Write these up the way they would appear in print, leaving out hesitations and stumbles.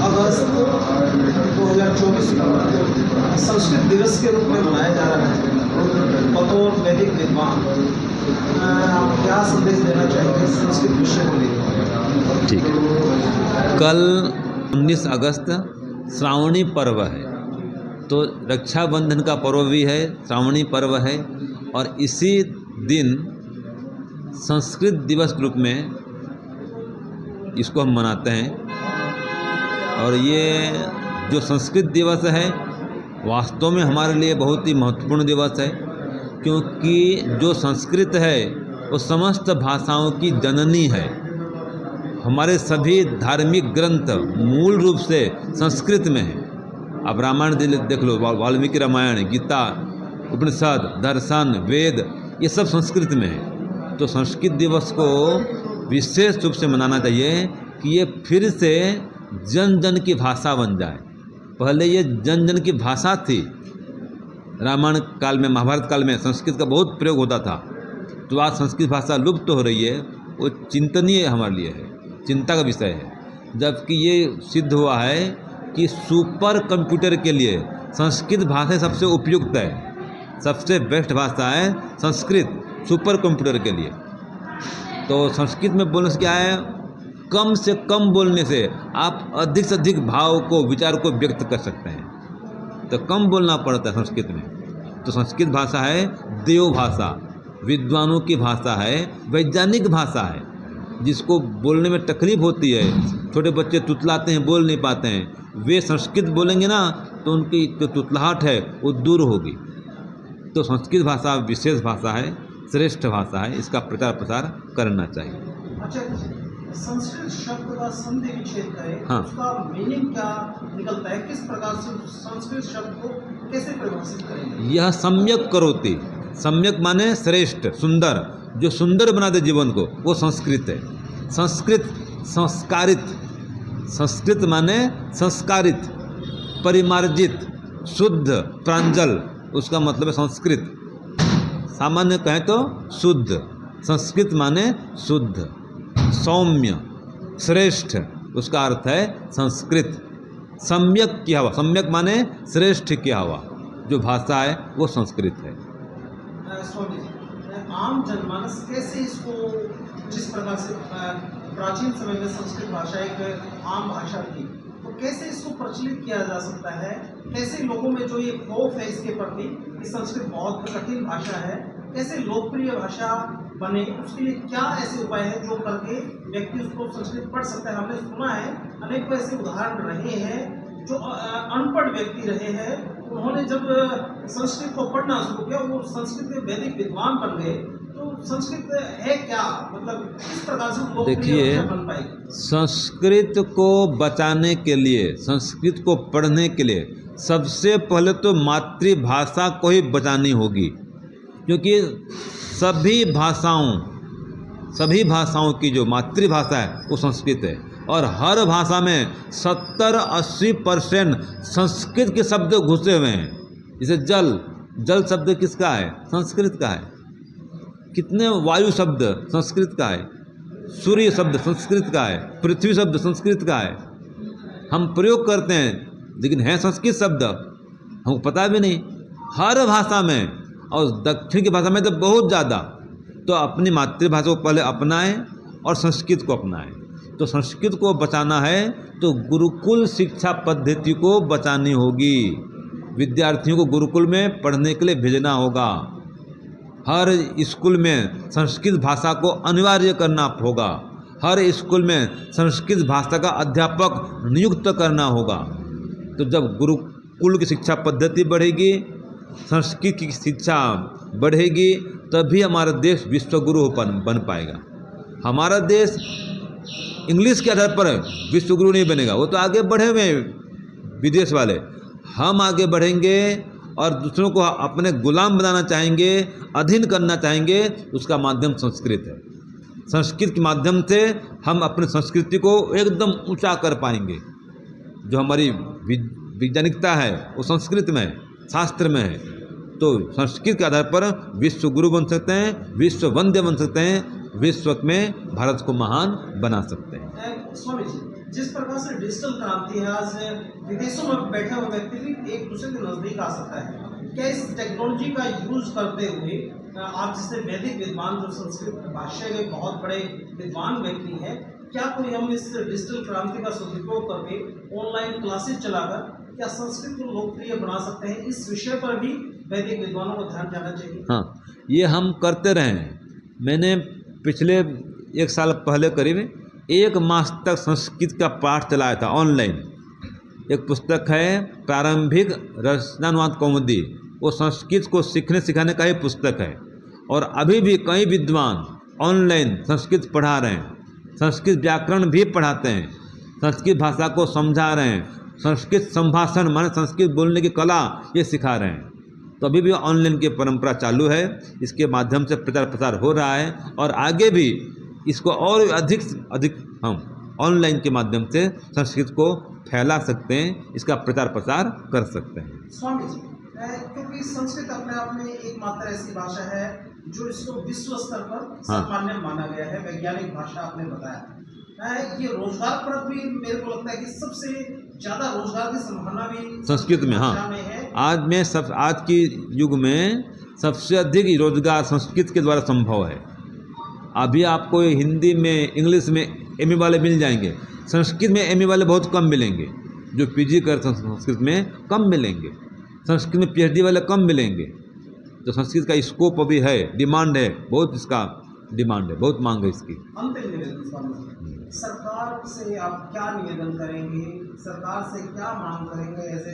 अगस्त 2024 को संस्कृत दिवस के रूप में मनाया जा रहा है। बतौर वैदिक विद्वान आप क्या संदेश देना चाहेंगे संस्कृत विषय को लेकर? ठीक है। कल 19 अगस्त श्रावणी पर्व है, तो रक्षाबंधन का पर्व भी है, श्रावणी पर्व है, और इसी दिन संस्कृत दिवस के रूप में इसको हम मनाते हैं। और ये जो संस्कृत दिवस है वास्तव में हमारे लिए बहुत ही महत्वपूर्ण दिवस है, क्योंकि जो संस्कृत है वो समस्त भाषाओं की जननी है। हमारे सभी धार्मिक ग्रंथ मूल रूप से संस्कृत में है। अब रामायण देख लो, वाल्मीकि रामायण, गीता, उपनिषद, दर्शन, वेद, ये सब संस्कृत में है। तो संस्कृत दिवस को विशेष रूप से मनाना चाहिए कि ये फिर से जन जन की भाषा बन जाए। पहले ये जन जन की भाषा थी। रामायण काल में, महाभारत काल में संस्कृत का बहुत प्रयोग होता था। तो आज संस्कृत भाषा लुप्त हो रही है, वो चिंतनीय हमारे लिए है, चिंता का विषय है। जबकि ये सिद्ध हुआ है कि सुपर कंप्यूटर के लिए संस्कृत भाषा सबसे उपयुक्त है, सबसे बेस्ट भाषा है संस्कृत सुपर कंप्यूटर के लिए। तो संस्कृत में बोलने से क्या है, कम से कम बोलने से आप अधिक से अधिक भाव को, विचार को व्यक्त कर सकते हैं। तो कम बोलना पड़ता है संस्कृत में। तो संस्कृत भाषा है देव भाषा, विद्वानों की भाषा है, वैज्ञानिक भाषा है, जिसको बोलने में तकलीफ होती है। छोटे बच्चे तुतलाते हैं, बोल नहीं पाते हैं, वे संस्कृत बोलेंगे ना तो उनकी जो तुतलाहट है वो दूर होगी। तो संस्कृत भाषा विशेष भाषा है, श्रेष्ठ भाषा है, इसका प्रचार प्रसार करना चाहिए। अच्छा, संस्कृत शब्द का संधि विच्छेद करें, हाँ, उसका मीनिंग क्या निकलता है? किस प्रकार से संस्कृत शब्द को कैसे परिभाषित करेंगे? यह सम्यक करोति, सम्यक माने श्रेष्ठ, सुंदर, जो सुंदर बना दे जीवन को, वो संस्कृत है। संस्कृत संस्कारित, संस्कृत माने संस्कारित, परिमार्जित, शुद्ध, प्रांजल, उसका मतलब है संस्कृत। सामान्य कहें तो शुद्ध, संस्कृत माने शुद्ध, सौम्य, श्रेष्ठ, उसका अर्थ है संस्कृत। सम्यक किया हुआ, सम्यक माने श्रेष्ठ किया हुआ जो भाषा है वो संस्कृत है। स्वामी जी, आम जनमानस कैसे इसको, जिस प्रकार से प्राचीन समय में संस्कृत भाषा एक आम भाषा थी, तो कैसे इसको प्रचलित किया जा सकता है? कैसे लोगों में जो ये खौफ है इसके प्रति कि संस्कृत बहुत कठिन भाषा है, कैसे लोकप्रिय भाषा बने, उसके लिए क्या ऐसे उपाय हैं जो करके व्यक्ति उसको संस्कृत पढ़ सकता है? हमने सुना है अनेक ऐसे उदाहरण रहे हैं जो अनपढ़ व्यक्ति रहे हैं, उन्होंने जब संस्कृत को पढ़ना शुरू किया वो संस्कृत के वैदिक विद्वान बन गए। तो संस्कृत है क्या, मतलब किस प्रकार से देखिए, बन पाएगी? संस्कृत को बचाने के लिए, संस्कृत को पढ़ने के लिए सबसे पहले तो मातृभाषा को ही बचानी होगी, क्योंकि सभी भाषाओं की जो मातृभाषा है वो संस्कृत है। और हर भाषा में 70-80% संस्कृत के शब्द घुसे हुए हैं। जैसे जल, जल शब्द किसका है? संस्कृत का है। कितने वायु शब्द संस्कृत का है, सूर्य शब्द संस्कृत का है, पृथ्वी शब्द संस्कृत का है। हम प्रयोग करते हैं लेकिन है संस्कृत शब्द, हमको पता भी नहीं। हर भाषा में, और दक्षिण की भाषा में तो बहुत ज़्यादा। तो अपनी मातृभाषा को पहले अपनाएं और संस्कृत को अपनाएं। तो संस्कृत को बचाना है तो गुरुकुल शिक्षा पद्धति को बचानी होगी। विद्यार्थियों को गुरुकुल में पढ़ने के लिए भेजना होगा। हर स्कूल में संस्कृत भाषा को अनिवार्य करना होगा। हर स्कूल में संस्कृत भाषा का अध्यापक नियुक्त करना होगा। तो जब गुरुकुल की शिक्षा पद्धति बढ़ेगी, संस्कृत की शिक्षा बढ़ेगी, तभी हमारा देश विश्वगुरु बन पाएगा। हमारा देश इंग्लिश के आधार पर विश्वगुरु नहीं बनेगा, वो तो आगे बढ़े हुए विदेश वाले। हम आगे बढ़ेंगे और दूसरों को अपने गुलाम बनाना चाहेंगे, अधीन करना चाहेंगे, उसका माध्यम संस्कृत है। संस्कृत के माध्यम से हम अपनी संस्कृति को एकदम ऊंचा कर पाएंगे। जो हमारी वैज्ञानिकता है वो संस्कृत में है, शास्त्र में है। तो संस्कृत के आधार पर विश्व गुरु बन सकते हैं, विश्व वंद्य बन सकते हैं, विश्व में भारत को महान बना सकते हैं। स्वामी जी, जिस प्रकार से डिजिटल क्रांति है, आज विदेशों में बैठे हुए व्यक्ति भी एक दूसरे के नजदीक आ सकता है। क्या इस टेक्नोलॉजी का यूज करते हुए आप जैसे वैदिक विद्वान जो संस्कृत भाषा के बहुत बड़े विद्वान व्यक्ति हैं, क्या कोई हम इस डिजिटल क्रांति का सदुपयोग करके ऑनलाइन क्लासेस चलाकर क्या संस्कृत को लोकप्रिय बना सकते हैं? इस विषय पर भी वैदिक विद्वानों को ध्यान देना चाहिए। हाँ, ये हम करते रहे हैं। मैंने पिछले 1 साल पहले करीब 1 मास तक संस्कृत का पाठ चलाया था ऑनलाइन। एक पुस्तक है प्रारंभिक रचनानुवाद कौमुदी, वो संस्कृत को सीखने सिखाने का ही पुस्तक है। और अभी भी कई विद्वान ऑनलाइन संस्कृत पढ़ा रहे हैं, संस्कृत व्याकरण भी पढ़ाते हैं, संस्कृत भाषा को समझा रहे हैं, संस्कृत संभाषण माने संस्कृत बोलने की कला ये सिखा रहे हैं। तो अभी भी ऑनलाइन की परंपरा चालू है, इसके माध्यम से प्रचार प्रसार हो रहा है और आगे भी इसको और अधिक से अधिक हम ऑनलाइन के माध्यम से संस्कृत को फैला सकते हैं, इसका प्रचार प्रसार कर सकते हैं। स्वामी जी, क्योंकि संस्कृत अपने आप में एकमात्र ऐसी भाषा है जो इसको विश्व स्तर पर सामान्य माना गया है, वैज्ञानिक भाषा आपने बताया। ये रोजगार पर भी मेरे को लगता है कि सबसे ज्यादा रोजगार की संभावना भी संस्कृत में, हाँ, आज की युग में सबसे अधिक रोजगार संस्कृत के द्वारा संभव है। अभी आपको हिंदी में, इंग्लिश में एमए वाले मिल जाएंगे, संस्कृत में एमए वाले बहुत कम मिलेंगे। जो पीजी करते हैं संस्कृत में कम मिलेंगे, संस्कृत में पीएचडी वाले कम मिलेंगे। तो संस्कृत का स्कोप अभी है, डिमांड है, बहुत इसका डिमांड है, बहुत मांग है इसकी। अंतिम निवेदन स्वामी जी, सरकार से आप क्या निवेदन करेंगे, सरकार से क्या मांग करेंगे ऐसे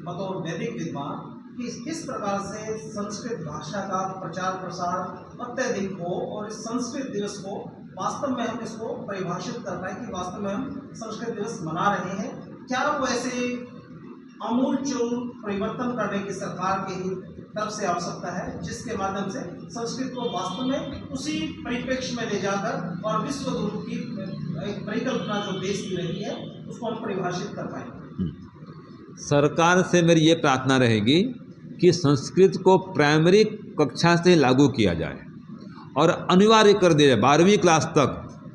बतौर वैदिक विद्वान कि किस प्रकार से संस्कृत भाषा का प्रचार प्रसार अत्यधिक हो और इस संस्कृत दिवस को वास्तव में हम इसको परिभाषित कर पाए कि वास्तव में हम संस्कृत दिवस मना रहे हैं? क्या वो ऐसे आमूलचूल परिवर्तन करने की सरकार की तरफ से आवश्यकता है जिसके माध्यम से संस्कृत को वास्तव में उसी परिप्रेक्ष्य में ले जाकर और विश्व गुरु की एक परिकल्पना जो देश की रही है उसको हम परिभाषित कर पाएंगे? सरकार से मेरी ये प्रार्थना रहेगी कि संस्कृत को प्राइमरी कक्षा से लागू किया जाए और अनिवार्य कर दिया जाए, 12वीं क्लास तक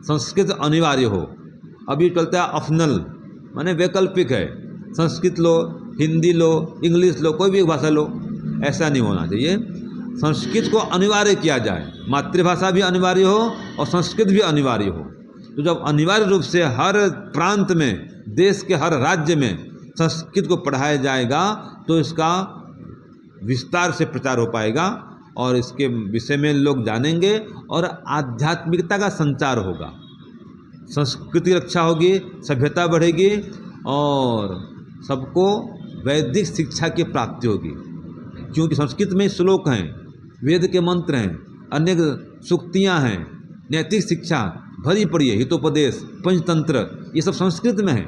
संस्कृत अनिवार्य हो। अभी चलता है ऑप्शनल, माने वैकल्पिक है, संस्कृत लो, हिंदी लो, इंग्लिश लो, कोई भी भाषा लो, ऐसा नहीं होना चाहिए। संस्कृत को अनिवार्य किया जाए, मातृभाषा भी अनिवार्य हो और संस्कृत भी अनिवार्य हो। तो जब अनिवार्य रूप से हर प्रांत में, देश के हर राज्य में संस्कृत को पढ़ाया जाएगा तो इसका विस्तार से प्रचार हो पाएगा और इसके विषय में लोग जानेंगे और आध्यात्मिकता का संचार होगा, संस्कृति रक्षा होगी, सभ्यता बढ़ेगी और सबको वैदिक शिक्षा की प्राप्ति होगी। क्योंकि संस्कृत में श्लोक हैं, वेद के मंत्र हैं, अनेक सूक्तियाँ हैं, नैतिक शिक्षा भरी पड़ी है, हितोपदेश, पंचतंत्र, ये सब संस्कृत में है।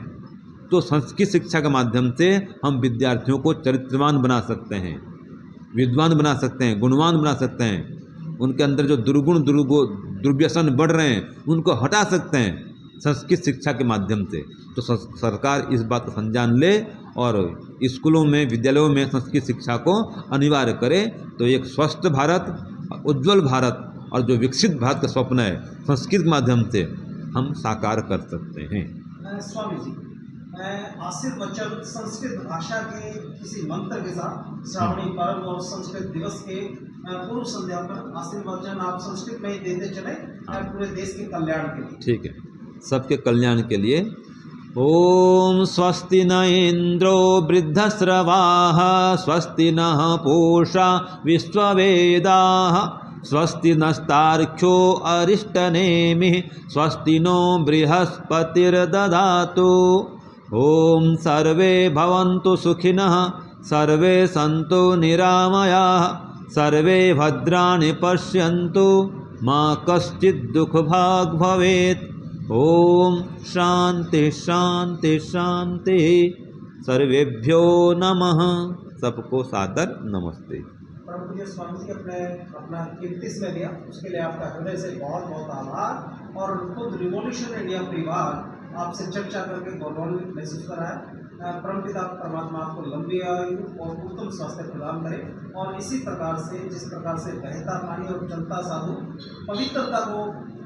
तो संस्कृत शिक्षा के माध्यम से हम विद्यार्थियों को चरित्रवान बना सकते हैं, विद्वान बना सकते हैं, गुणवान बना सकते हैं। उनके अंदर जो दुर्गुण दुर्व्यसन बढ़ रहे हैं उनको हटा सकते हैं संस्कृत शिक्षा के माध्यम से। तो सरकार इस बात का संज्ञान ले और स्कूलों में, विद्यालयों में संस्कृत शिक्षा को अनिवार्य करे, तो एक स्वस्थ भारत, उज्ज्वल भारत और जो विकसित भारत का स्वप्न है संस्कृत के माध्यम से हम साकार कर सकते हैं। स्वामी जी, आशीर्वचन संस्कृत भाषा के किसी मंत्र के साथ श्रावणी पर्व और संस्कृत दिवस के पूर्व संध्या पर आशीर्वचन आप संस्कृत में ही देते चले पूरे देश के कल्याण के लिए। ठीक है, सबके कल्याण के लिए। ओम स्वस्ति न इंद्रो वृद्धश्रवाः स्वस्ति नः पूषा विश्ववेदाः स्वस्ति नस्तार्क्ष्यो अरिष्टनेमिः स्वस्ति नो बृहस्पतिर्दधातु। ओम सर्वे भवन्तु सुखिनः सर्वे सन्तु निरामयाः सर्वे भद्राणि पश्यन्तु मा कश्चित् दुःखभाग् भवेत्। ओम शांति शांति शांति। सर्वेभ्यो नमः। सबको सादर नमस्ते। परम पूज्य स्वामी जी अपना कीमती समय दिया, उसके लिए आपका हृदय से बहुत बहुत आभार। और खुद रिवॉल्यूशन इंडिया परिवार आपसे चर्चा करके गौरवान्वित महसूस कर रहा है। परमपिता परमात्मा आपको लंबी आयु और उत्तम स्वास्थ्य प्रदान करे और इसी प्रकार से, जिस प्रकार से बहता पानी और चलता साधु पवित्रता को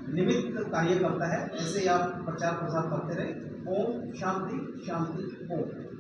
निमित्त कार्य करता है। ऐसे ही आप प्रचार प्रसार करते रहे। ओम शांति शांति ओम।